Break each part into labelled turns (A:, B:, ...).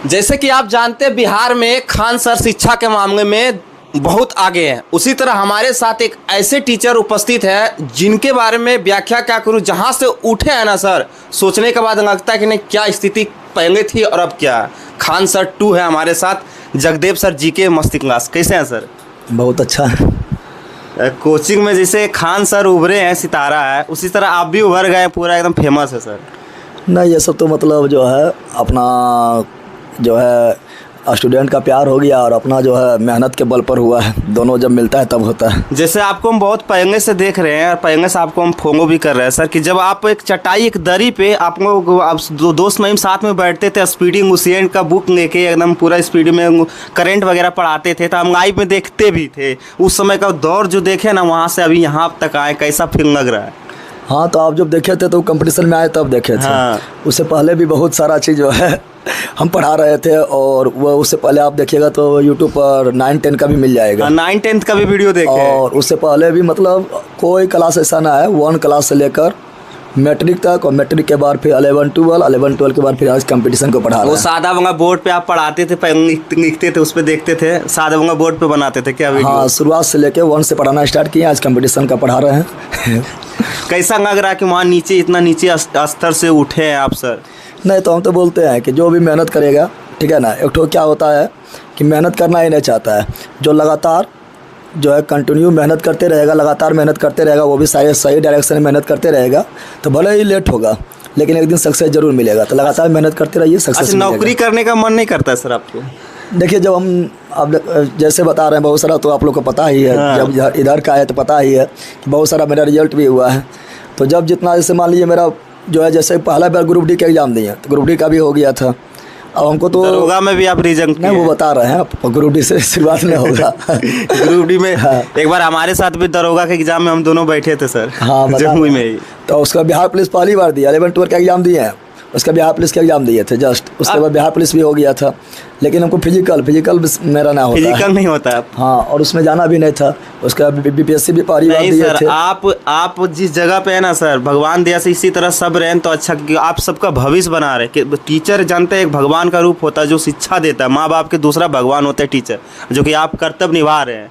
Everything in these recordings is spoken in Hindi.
A: जैसे कि आप जानते हैं बिहार में खान सर शिक्षा के मामले में बहुत आगे हैं, उसी तरह हमारे साथ एक ऐसे टीचर उपस्थित है जिनके बारे में व्याख्या क्या करूं, जहां से उठे हैं ना सर, सोचने के बाद लगता है कि नहीं क्या स्थिति पहले थी और अब क्या। खान सर 2 है हमारे साथ, जगदेव सर जीके मस्ती क्लास। कैसे हैं सर?
B: बहुत अच्छा है।
A: कोचिंग में जैसे खान सर उभरे हैं, सितारा है, उसी तरह आप भी उभर गए, पूरा एकदम फेमस है सर।
B: नहीं, ये सब तो मतलब जो है अपना जो है स्टूडेंट का प्यार हो गया और अपना जो है मेहनत के बल पर हुआ है। दोनों जब मिलता है तब होता है। जैसे
A: आपको हम बहुत पहले से देख रहे हैं और पहले से आपको हम फॉलो भी कर रहे हैं सर, कि जब आप एक चटाई एक दरी पे आप लोग दो दोस्त महिम साथ में बैठते थे, स्पीडिंग उसियन का बुक लेके एकदम पूरा स्पीड में करंट वगैरह पढ़ाते थे, तो हम लाइव में देखते भी थे। उस समय का दौर जो देखे ना, वहाँ से अभी यहाँ तक आए, कैसा फील लग रहा है?
B: हाँ, तो आप जब देखे थे तो कंपटीशन में आए तब देखे थे। हाँ। उससे पहले भी बहुत सारा चीज़ जो है हम पढ़ा रहे थे, और वो उससे पहले आप देखिएगा तो यूट्यूब पर 9-10 का भी मिल जाएगा।
A: 9-10 का भी वीडियो देखे।
B: और उससे पहले भी मतलब कोई क्लास ऐसा ना है, 1 क्लास से लेकर मैट्रिक तक, और मैट्रिक के बाद फिर 11-12 के बाद फिर आज कंपटीशन को पढ़ा।
A: वो सादा वंगा बोर्ड पे आप पढ़ाते थे, लिखते थे, उस पर देखते थे, सादा वंगा बोर्ड पे बनाते थे क्या वीडियो?
B: हाँ, शुरुआत से लेके 1 से पढ़ाना स्टार्ट किया, आज कंपटीशन का पढ़ा रहे हैं।
A: कैसा लग रहा है कि वहाँ नीचे इतना नीचे स्तर से उठे हैं आप सर?
B: नहीं, तो हम तो बोलते हैं कि जो भी मेहनत करेगा, ठीक है ना, एक तो क्या होता है कि मेहनत करना ही नहीं चाहता है, जो लगातार जो है कंटिन्यू मेहनत करते रहेगा, लगातार मेहनत करते रहेगा, वो भी सही डायरेक्शन में मेहनत करते रहेगा, तो भले ही लेट होगा लेकिन एक दिन सक्सेस जरूर मिलेगा। तो लगातार मेहनत करते रहिए, सक्सेस मिलेगा।
A: नौकरी करने का मन नहीं करता है सर आपको?
B: देखिए, जब हम आप जैसे बता रहे हैं बहुत सारा, तो आप लोग को पता ही है। हाँ। जब इधर का है तो पता ही है कि बहुत सारा मेरा रिजल्ट भी हुआ है। तो जब जितना, जैसे मान लीजिए मेरा जो है, जैसे पहला बार ग्रुप डी का एग्ज़ाम दिए तो ग्रुप डी का भी हो गया था। अब हमको तो
A: दरोगा में भी आप रीजन
B: नहीं, वो बता रहे हैं, ग्रुप डी से शुरुआत नहीं होगा।
A: ग्रुप डी में हाँ। एक बार हमारे साथ भी दरोगा के एग्जाम में हम दोनों बैठे थे सर। हाँ, जमुई में ही।
B: तो उसका बिहार पुलिस पहली बार दिया, 11-12 का एग्ज़ाम दिए हैं, उसका बिहार पुलिस का एग्ज़ाम दिए थे जस्ट, उसके बाद बिहार पुलिस भी हो गया था। लेकिन हमको फिजिकल मेरा ना होता,
A: फिजिकल नहीं होता है।
B: हाँ, और उसमें जाना भी नहीं था, उसका बीपीएससी भी पहली बार दिए थे।
A: आप जिस जगह पे है ना सर, भगवान दिया से इसी तरह सब रहें तो अच्छा, कि आप सबका भविष्य बना रहे। कि टीचर जानते हैं एक भगवान का रूप होता है जो शिक्षा देता है, माँ बाप के दूसरा भगवान होता है टीचर, जो कि आप कर्तव्य निभा रहे हैं।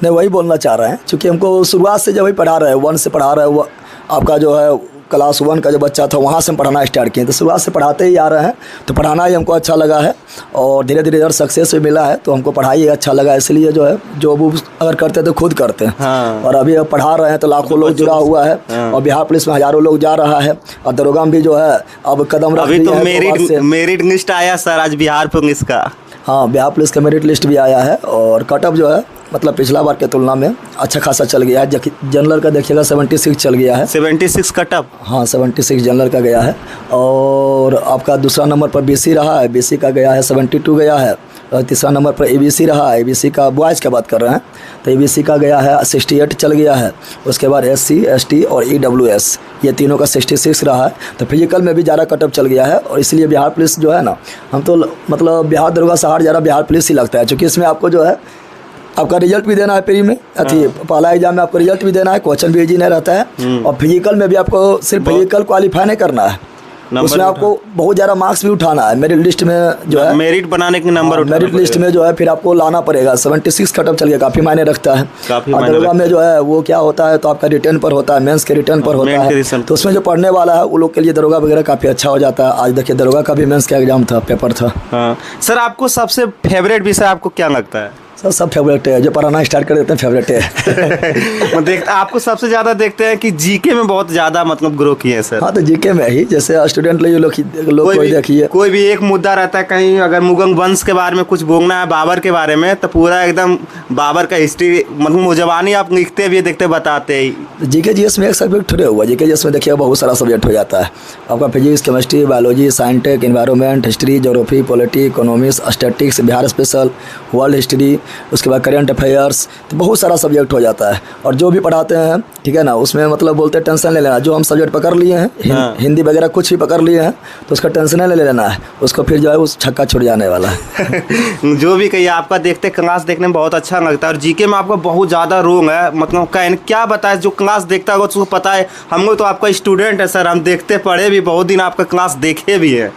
B: नहीं, वही बोलना चाह रहे हैं, क्योंकि हमको शुरुआत से जब वही पढ़ा रहे हैं, 1 से पढ़ा रहे हैं, वो आपका जो है क्लास 1 का जो बच्चा था वहाँ से हम पढ़ाना स्टार्ट किए, तो शुरुआत से पढ़ाते ही आ रहे हैं, तो पढ़ाना ही हमको अच्छा लगा है, और धीरे धीरे इधर सक्सेस भी मिला है, तो हमको पढ़ाई अच्छा लगा, इसलिए जो है जो वो अगर करते हैं तो खुद करते हैं। हाँ। और अभी अब पढ़ा रहे हैं तो लाखों लोग जुड़ा हुआ है। हाँ। और बिहार पुलिस में हज़ारों लोग जा रहा है, और दरोगा में भी जो है अब कदम रख दिया है।
A: अभी तो मेरिट लिस्ट आया सर आज बिहार पुलिस का।
B: हाँ, बिहार पुलिस का मेरिट लिस्ट भी आया है, और कटअप जो है मतलब पिछला बार के तुलना में अच्छा खासा चल गया है। जनरल का देखिएगा 76 चल गया है।
A: 76 कटअप?
B: हाँ, 76 जनरल का गया है, और आपका दूसरा नंबर पर बीसी रहा है, बीसी का गया है 72 गया है, और तीसरा नंबर पर एबीसी रहा है, एबीसी का बॉयज़ की बात कर रहे हैं तो एबीसी का गया है 68 चल गया है। उसके बाद एससी, एसटी और ईडब्ल्यूएस, ये तीनों का 66 रहा है। तो फिजिकल में भी ज़्यादा कटअप चल गया है, और इसलिए बिहार पुलिस जो है ना, हम तो मतलब बिहार दरोगा से हार ज़्यादा बिहार पुलिस ही लगता है, क्योंकि इसमें आपको जो है आपका रिजल्ट भी देना है फ्री में। पहला एग्जाम में आपको रिजल्ट भी देना है, क्वेश्चन भी इजी नहीं रहता है, और फिजिकल में भी आपको सिर्फ फिजिकल क्वालिफाई नहीं करना है, उसमें आपको बहुत ज़्यादा मार्क्स भी उठाना है। मेरिट लिस्ट में जो है
A: मेरिट बनाने के नंबर,
B: मेरिट लिस्ट में जो है फिर आपको लाना पड़ेगा। 76 कटअप चल गया, काफ़ी मायने रखता है। दरोगा में जो है वो क्या होता है, तो आपका रिटर्न पर होता है, मेंस के रिटर्न पर होता है, तो उसमें जो पढ़ने वाला है वो लोग के लिए दरोगा वगैरह काफ़ी अच्छा हो जाता है। आज देखिए दरोगा का भी मेंस का एग्जाम था, पेपर था।
A: हाँ सर, आपको सबसे फेवरेट विषय आपको क्या लगता है?
B: सब फेवरेट है, जो पढ़ाना स्टार्ट कर देते हैं फेवरेट है।
A: आपको सबसे ज़्यादा देखते हैं कि जीके में बहुत ज़्यादा मतलब ग्रो किए हैं सर।
B: हाँ, तो जीके में ही जैसे स्टूडेंट लोग कोई देखिए,
A: कोई भी एक मुद्दा रहता है, कहीं अगर मुगल वंश के बारे में कुछ बोलना है, बाबर के बारे में, तो पूरा एकदम बाबर का हिस्ट्री मतलब मुजवानी आप लिखते भी देखते बताते ही।
B: जीके जीएस में एक सब्जेक्ट थोड़े हुआ, जीके जीएस में देखिए बहुत सारा सब्जेक्ट हो जाता है आपका, physics, chemistry, biology, science, tech, environment, history, geography, polity, economics, statics, Bihar special, world history, उसके बाद करेंट अफेयर्स, तो बहुत सारा सब्जेक्ट हो जाता है। और जो भी पढ़ाते हैं, ठीक है ना, उसमें मतलब बोलते हैं टेंशन ले लेना, जो हम सब्जेक्ट पकड़ लिए हैं, हाँ। हिंदी वगैरह कुछ भी पकड़ लिए हैं तो उसका टेंशन ले लेना है, उसको फिर जो है उस छक्का छुड़ जाने वाला है।
A: जो भी कहिए, आपका देखते क्लास देखने में बहुत अच्छा लगता है, और जीके में आपका बहुत ज़्यादा रोंग है, मतलब क्या बताए, जो क्लास देखता होगा उसको पता है। हम लोग तो आपका स्टूडेंट है सर, हम देखते पढ़े भी, बहुत दिन आपका क्लास देखे भी है।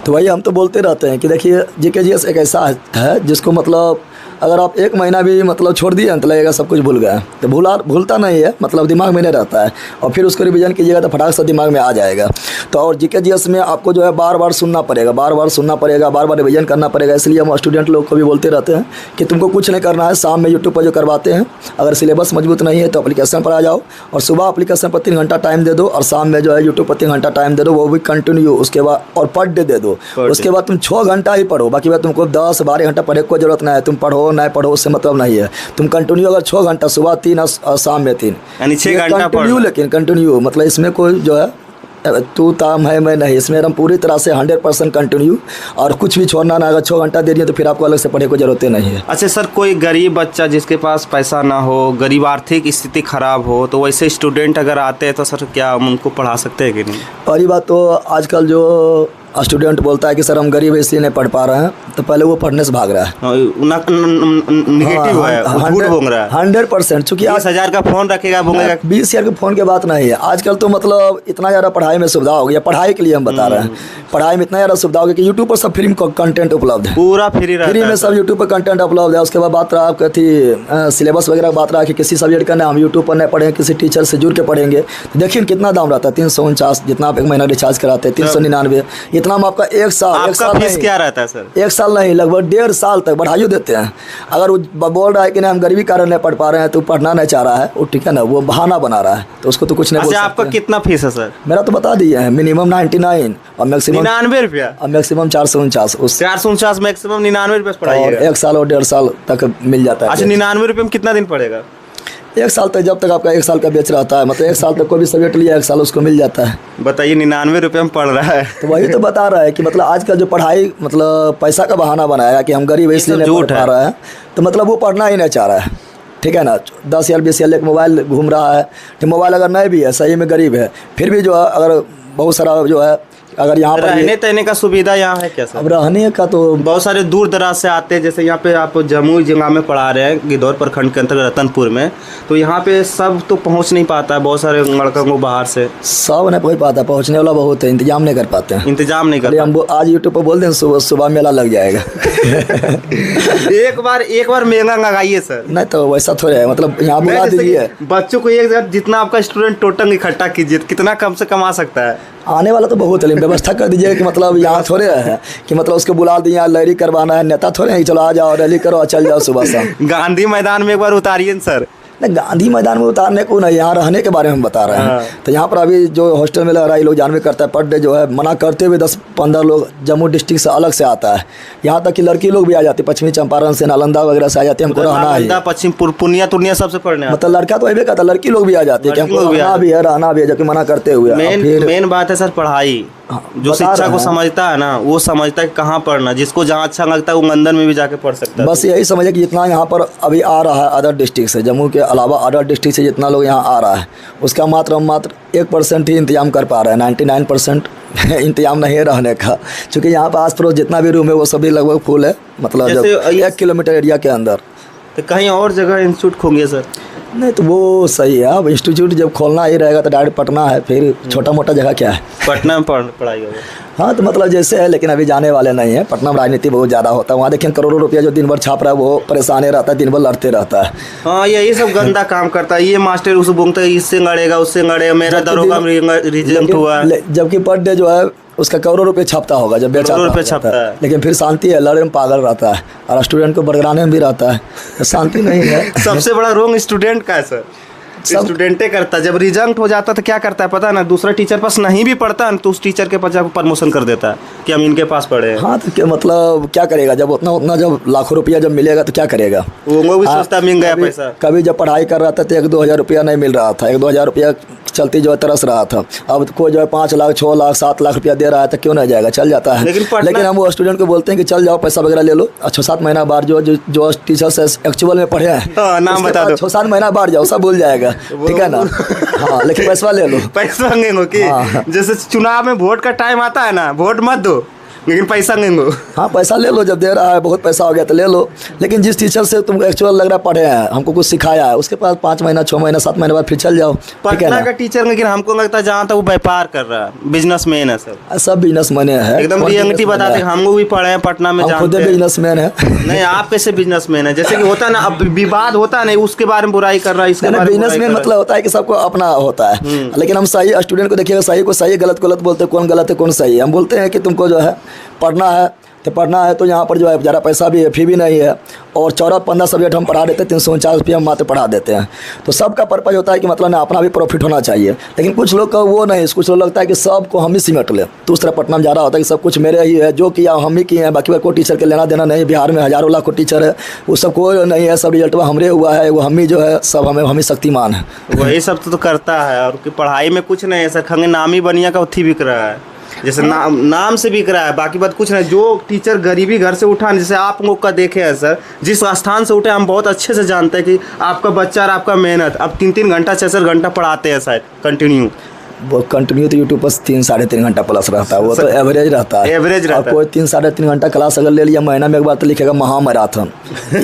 B: तो वही हम तो बोलते रहते हैं कि देखिए GKGS एक ऐसा है जिसको मतलब अगर आप एक महीना भी मतलब छोड़ दिए तो लगेगा सब कुछ भूल गया, तो भूलता नहीं है, मतलब दिमाग में नहीं रहता है, और फिर उसको रिवीजन कीजिएगा तो फटाक से दिमाग में आ जाएगा। तो और GKGS में आपको जो है बार बार सुनना पड़ेगा, बार बार रिवीजन करना पड़ेगा। इसलिए हम स्टूडेंट लोग को भी बोलते रहते हैं कि तुमको कुछ नहीं करना है, शाम में यूट्यूब पर जो करवाते हैं, अगर सिलेबस मजबूत नहीं है तो एप्लीकेशन पर आ जाओ, और सुबह एप्लीकेशन पर 3 घंटा टाइम दे दो, और शाम में जो है यूट्यूब पर 3 घंटा टाइम दे दो, वो भी कंटिन्यू। उसके बाद और पर डे दे दो, उसके बाद तुम 6 घंटा ही पढ़ो, बाकी बात तुमको 10-12 घंटा पढ़ने की जरूरत नहीं है। तुम पढ़ो नहीं पढ़ो उससे मतलब नहीं है, तुम कंटिन्यू अगर 6 घंटा सुबह 3 और शाम में 3,
A: यानी 6 घंटा
B: कंटिन्यू, लेकिन कंटिन्यू मतलब इसमें कोई जो है तू ताम है मैं नहीं, इसमें हम पूरी तरह से 100% कंटिन्यू, और कुछ भी छोड़ना ना। अगर 6 घंटा दे दिए तो फिर आपको अलग से पढ़ने की जरूरत नहीं है।
A: अच्छा सर, कोई गरीब बच्चा जिसके पास पैसा ना हो, गरीब आर्थिक स्थिति खराब हो, तो वैसे स्टूडेंट अगर आते हैं तो सर क्या हम उनको पढ़ा सकते हैं कि नहीं?
B: पहली बात तो आजकल जो स्टूडेंट बोलता है कि सर हम गरीब इसलिए नहीं पढ़ पा रहे हैं, तो पहले वो पढ़ने से भाग रहा है,
A: निगेटिव है, झूठ बोल रहा है
B: 100%। चूँकि
A: 20,000 का फोन रखेगा, बोलेगा
B: 20,000 के फ़ोन की बात नहीं है। आजकल तो मतलब इतना ज़्यादा पढ़ाई में सुविधा हो गई है, पढ़ाई के लिए हम बता रहे हैं, पढ़ाई में इतना ज़्यादा सुविधा हो गई कि यूट्यूब पर सब फ्री कंटेंट उपलब्ध है,
A: पूरा फ्री
B: में सब यूट्यूब पर कंटेंट उपलब्ध है। उसके बाद बात रहा आपकी थी सिलेबस वगैरह, बात रहा कि किसी सब्जेक्ट का ना हम यूट्यूब पर नहीं पढ़ेंगे, किसी टीचर से जुड़ के पढ़ेंगे, तो देखिए कितना दाम रहता है, 349, जितना आप एक महीना रिचार्ज कराते हैं 399, इतना हम आपका एक साल
A: फीस क्या रहता है सर?
B: 1 साल नहीं, लगभग 1.5 साल तक बढ़ाइयो देते हैं। अगर वो बोल रहा है कि नहीं हम गरीबी कारण नहीं पढ़ पा रहे हैं, तो पढ़ना नहीं चाह रहा है, वो ठीक है ना, वो बहाना बना रहा है, तो उसको तो कुछ नहीं बोल सकते।
A: आपका कितना फीस है सर?
B: मेरा तो बता दिए हैं, मिनिमम 99 और मैक्सिमम
C: 99 रुपया,
B: और मैक्सिमम 449। उस
A: 449 मैक्सिमम 99 रुपये पढ़ाई,
B: और 1 साल और 1.5 साल तक मिल जाता है।
A: अच्छा, 99 रुपये में कितना दिन पड़ेगा?
B: 1 साल तक, जब तक आपका 1 साल का बैच रहता है, मतलब 1 साल तक कोई भी सब्जेक्ट लिया 1 साल उसको मिल जाता है।
A: बताइए, 99 रुपये में पढ़ रहा है।
B: तो वही तो बता रहा है कि मतलब आजकल जो पढ़ाई मतलब पैसा का बहाना बनाया कि हम गरीब इसलिए नहीं पढ़ पा रहे हैं, तो मतलब वो पढ़ना ही नहीं चाह रहा है, ठीक है ना। 10,000 20,000 लेकर मोबाइल घूम रहा है, तो मोबाइल अगर नहीं भी है, सही में गरीब है, फिर भी जो है अगर बहुत सारा जो है, अगर यहाँ पर
A: रहने तहने का सुविधा यहाँ है क्या सर?
B: अब रहने का तो
A: बहुत सारे दूर दराज से आते हैं, जैसे यहाँ पे आप जमुई जिला में पढ़ा रहे हैं, गिद्धौर प्रखंड के अंतर्गत रतनपुर में, तो यहाँ पे सब तो पहुँच नहीं पाता है, बहुत सारे लड़कों को बाहर से
B: सब नहीं पहुँच पाता, पहुँचने वाला बहुत है, इंतजाम नहीं कर पाते हैं,
A: इंतजाम नहीं कर।
B: हम आज यूट्यूब पर बोल दें सुबह मेला लग जाएगा।
A: एक बार महंगा लगाइए सर।
B: नहीं तो वैसा थोड़ा है, मतलब यहाँ बुला दीजिए
A: बच्चों को एक जगह, जितना आपका स्टूडेंट टोटल इकट्ठा कीजिए, कितना कम से कमा सकता है?
B: आने वाला तो बहुत है, व्यवस्था कर दीजिए कि मतलब यहाँ थोड़े है कि मतलब उसको बुला दिए, यहाँ रैली करवाना है, नेता थोड़े हैं चलो आ जाओ रैली करो चल जाओ सुबह शाम।
A: गांधी मैदान में एक बार उतारिए सर।
B: नहीं, गांधी मैदान में उतारने को नहीं, यहाँ रहने के बारे में हम बता रहे हैं। तो यहाँ पर अभी जो हॉस्टल में लग रहा है, लोग जानवे करता है, पर डे जो है मना करते हुए 10-15 लोग जम्मू डिस्ट्रिक्ट से अलग से आता है, यहाँ तक कि लड़की लोग भी आ जाती है, पश्चिमी चंपारण से, नालंदा वगैरह से आ जाती है, हमको रहना है
A: पश्चिम पूर्णिया तुर्निया सबसे पढ़ने,
B: मतलब लड़का तो अभी कहता, लड़की लोग भी आ जाती है कि हमको रहना भी है, रहना भी है, जबकि मना करते हुए।
A: मेन बात है सर पढ़ाई, जो शिक्षा को समझता है ना, वो समझता है कहाँ पढ़ना, जिसको जहाँ अच्छा लगता है वो मंदिर में भी जाके पढ़ सकता है।
B: बस यही समझे कि जितना यहाँ पर अभी आ रहा है अदर डिस्ट्रिक्ट से, जम्मू के अलावा अदर डिस्ट्रिक्ट से जितना लोग यहाँ आ रहा है, उसका मात्र 1% ही इंतजाम कर पा रहे हैं, 99% इंतजाम नहीं है रहने का, क्योंकि यहाँ पर आस पड़ोस जितना भी रूम है वो सभी लगभग फुल है, मतलब जब 1 किलोमीटर एरिया के अंदर।
A: तो कहीं और जगह इंस्टीट्यूट खोलेंगे सर?
B: नहीं तो वो सही है, अब इंस्टीट्यूट जब खोलना ही रहेगा तो डायरेक्ट पटना है, फिर छोटा मोटा जगह क्या है,
A: पटना में पढ़ाई होगा।
B: हाँ तो मतलब जैसे है, लेकिन अभी जाने वाले नहीं है, पटना में राजनीति बहुत ज़्यादा होता है, वहाँ देखिए करोड़ों रुपया जो दिन भर छाप रहा है वो परेशान रहता है, दिन भर लड़ते रहता है।
A: हाँ, यही सब गंदा काम करता है, ये मास्टर उसे बोलता है इससे लड़ेगा उससे लड़ेगा, मेरा दरोगा रिजेक्ट हुआ है,
B: जबकि पर डे जो है उसका करोड़ों रुपये छपता होगा जब बेचा
A: छपता है,
B: लेकिन फिर शांति है, लड़े में पागल रहता है, और स्टूडेंट को बरगराने में भी रहता है, तो शांति नहीं है।
A: सबसे बड़ा रोंग स्टूडेंट का है सर, स्टूडेंटे करता है। जब रिजल्ट हो जाता है तो क्या करता है पता है ना, दूसरा टीचर पास नहीं भी पढ़ता है तो उस टीचर के पास जाकर प्रमोशन कर देता है कि हम इनके पास पढ़े।
B: हाँ तो क्या मतलब क्या करेगा, जब उतना जब लाखों रुपया जब मिलेगा तो क्या करेगा,
A: वो भी सोचता है मिल गया पैसा।
B: कभी जब पढ़ाई कर रहा था तो 1-2 हज़ार रुपया नहीं मिल रहा था, 1-2 हज़ार रुपया चलती जो है तरस रहा था, अब कोई जो है 5 लाख 6 लाख 7 लाख रुपया दे रहा है तो क्यों नहीं जाएगा, चल जाता है। लेकिन हम वो स्टूडेंट को बोलते हैं कि चल जाओ पैसा वगैरह ले लो, 6-7 महीना बाद जो टीचर से एक्चुअल में पढ़े हैं
A: नाम बता दो,
B: 6-7 महीना बाद जाओ सब भूल जाएगा, ठीक है ना। हाँ लेकिन पैसा ले लो,
A: पैसा मांगेंगे कि जैसे चुनाव में वोट का टाइम आता है ना, वोट मत दो, लेकिन पैसा नहीं लो।
B: हाँ पैसा ले लो, जब दे रहा है बहुत पैसा हो गया तो ले लो। लेकिन जिस टीचर से तुमको एक्चुअल लग रहा है पढ़े हैं, हमको कुछ सिखाया है, उसके पास 5 महीना 6 महीना 7 महीने बाद फिर चल जाओ, ठीक है
A: पटना
B: ना।
A: का टीचर, लेकिन हमको लगता है जहाँ तक वो व्यापार कर रहा है, बिजनेसमैन है सर।
B: सब बिजनेसमैन है,
A: एकदम
B: कौन
A: रियलिटी
B: businessman
A: बताते
B: है?
A: हैं, हम लोग भी पढ़े हैं पटना में,
B: हम खुद
A: जानते हैं।
B: बिजनेसमैन है।
A: नहीं, आप कैसे बिजनेसमैन है? जैसे कि होता है ना, अब विवाद होता है, नहीं उसके बारे में बुराई कर रहा है, इसके बारे में बुराई
B: बिजनेसमैन
A: कर रहा
B: मतलब होता है कि सबको अपना होता है, लेकिन हम सही स्टूडेंट को देखिएगा, सही को सही, गलत को गलत बोलते हैं, कौन गलत है कौन सही है। हम बोलते हैं कि तुमको जो है पढ़ना है तो पढ़ना है, तो यहाँ पर जो है ज़्यादा पैसा भी है, फी भी नहीं है, और 14-15 सब्जेक्ट हम पढ़ा देते हैं, 349 रुपये हम मात्र पढ़ा देते हैं। तो सबका पर्पज होता है कि मतलब ना अपना भी प्रॉफिट होना चाहिए। लेकिन कुछ लोग का वो नहीं, कुछ लोग लगता है कि सबको हम ही सिमट ले। तो उस तरह पटना में ज़्यादा होता है कि सब कुछ मेरे ही है, जो किया हम ही किए हैं, बाकी कोई टीचर के लेना देना नहीं। बिहार में हज़ारों लाखों टीचर है, वो सब कोई नहीं है, सब रिजल्ट हमरे हुआ है, वो हम ही जो है सब हम ही शक्तिमान है।
A: वही सब तो करता है, और कि पढ़ाई में कुछ नहीं है सर। खंगे नामी बनिया का उत्थी बिक रहा है, जैसे नाम से बिक रहा है, बाकी बात कुछ नहीं। जो टीचर गरीबी घर से उठा, जैसे आप लोग का देखे हैं सर, जिस स्थान से उठे हम बहुत अच्छे से जानते हैं कि आपका बच्चा और आपका मेहनत, अब 3-3 घंटा 6-6 घंटा पढ़ाते हैं शायद कंटिन्यू।
B: वो कंटिन्यू तो यूट्यूब पर 3-3.5 घंटा प्लस रहता है, वो तो एवरेज रहता है।
A: एवरेज रहता है।
B: कोई 3-3.5 घंटा क्लास अगर ले लिया महीना में एक बार तो लिखेगा महामैराथन।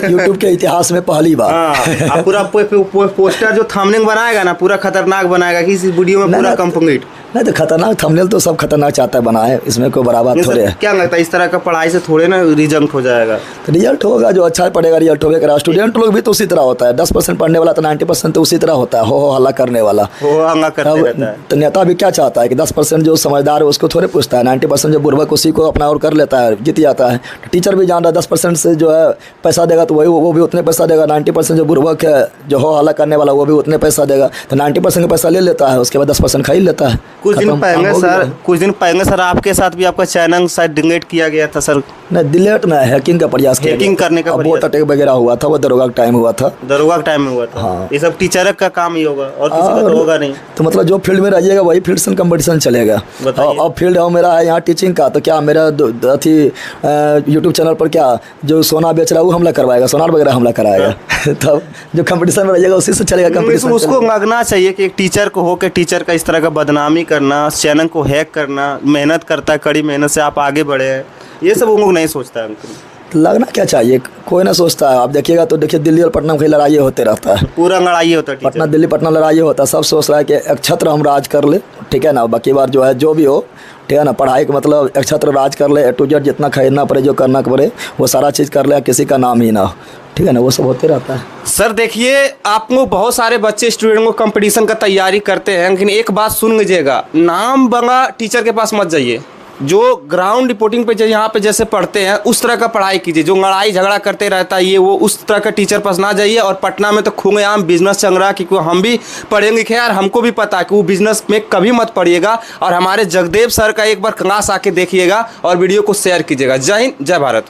B: यूट्यूब के इतिहास में पहली बार।
A: हाँ, पूरा पोस्टर जो थंबनेल बनाएगा ना, पूरा खतरनाक बनाएगा कि इस वीडियो में पूरा कंप्लीट।
B: नहीं तो खतरनाक थंबनेल तो सब खतरनाक चाहता है बनाए, इसमें कोई बराबर थोड़े है।
A: क्या लगता है इस तरह का पढ़ाई से थोड़े ना रिजल्ट हो जाएगा?
B: तो रिजल्ट होगा, जो अच्छा पढ़ेगा रिजल्ट होगा। स्टूडेंट लोग भी तो उसी तरह होता है, 10% पढ़ने वाला तो 90% तो उसी तरह होता है, हो हल्ला करने वाला।
A: वो हंगा करते रहता है।
B: तो नेता भी क्या चाहता है कि 10% जो समझदार है उसको थोड़े पूछता है, 90% जो बुर्बक उसी को अपना और कर लेता है, जीत जाता है। टीचर भी जान रहा है 10% से जो है पैसा देगा तो वही वो भी उतने पैसा देगा, 90% जो बुर्बक है जो हो हल्ला करने वाला वो भी उतने पैसा देगा। तो 90% का पैसा ले लेता है, उसके बाद 10% खा ही लेता है।
A: कुछ दिन पहले सर आपके साथ भी आपका चैनल शायद डिलीट किया गया था सर।
B: नहीं डिलीट में हैकिंग का प्रयास किया,
A: हैकिंग करने का
B: बहुत अटैक वगैरह हुआ था, वो दरोगा का टाइम हुआ था।
A: दरोगा का टाइम में हुआ था।
B: हाँ।
A: ये सब टीचर का काम ही होगा और किसी का तो होगा नहीं।
B: तो मतलब जो फील्ड में रहिएगा वही फील्ड से कंपटीशन चलेगा। अब फील्ड है मेरा है यहाँ टीचिंग का, तो क्या मेरा अथी यूट्यूब चैनल पर क्या जो सोना बेच रहा है वो हमला करवाएगा, सोनार वगैरह हमला कराएगा। तब जो कंपटीशन में रहिएगा उसी से चलेगा कंपटीशन।
A: उसको लगना चाहिए कि एक टीचर को हो के टीचर का इस तरह का बदनामी करना, चैनल को हैक करना, मेहनत करता है, कड़ी मेहनत से आप आगे बढ़े हैं, ये सब वो लोग नहीं सोचता है।
B: लगना क्या चाहिए, कोई ना सोचता है। आप देखिएगा तो देखिए दिल्ली और पटना में कहीं लड़ाई होते रहता है,
A: पूरा लड़ाई होता है।
B: पटना दिल्ली पटना लड़ाई होता है, सब सोच रहा है कि एक छत्र हम राज कर ले, ठीक है ना। बाकी बार जो है जो भी हो, ठीक है ना, पढ़ाई का मतलब एक छत्र राज कर ले, A to Z जितना खरीदना पड़े जो करना पड़े वो सारा चीज़ कर ले, किसी का नाम ही ना हो, ठीक है ना, वो सब होते रहता है।
A: सर देखिए, आप लोग बहुत सारे बच्चे स्टूडेंट को कंपटीशन का तैयारी करते हैं, लेकिन एक बात सुन लीजिएगा, नाम बंगा टीचर के पास मत जाइए। जो ग्राउंड रिपोर्टिंग पे यहाँ पे जैसे पढ़ते हैं उस तरह का पढ़ाई कीजिए। जो लड़ाई झगड़ा करते रहता है ये वो, उस तरह का टीचर पास ना जाइए। और पटना में तो खुलेआम बिजनेस चल रहा है, क्योंकि हम भी पढ़े लिखे यार, हमको भी पता है कि वो बिजनेस में कभी मत पढ़िएगा। और हमारे जगदेव सर का एक बार क्लास आके देखिएगा और वीडियो को शेयर कीजिएगा। जय हिंद, जय भारत।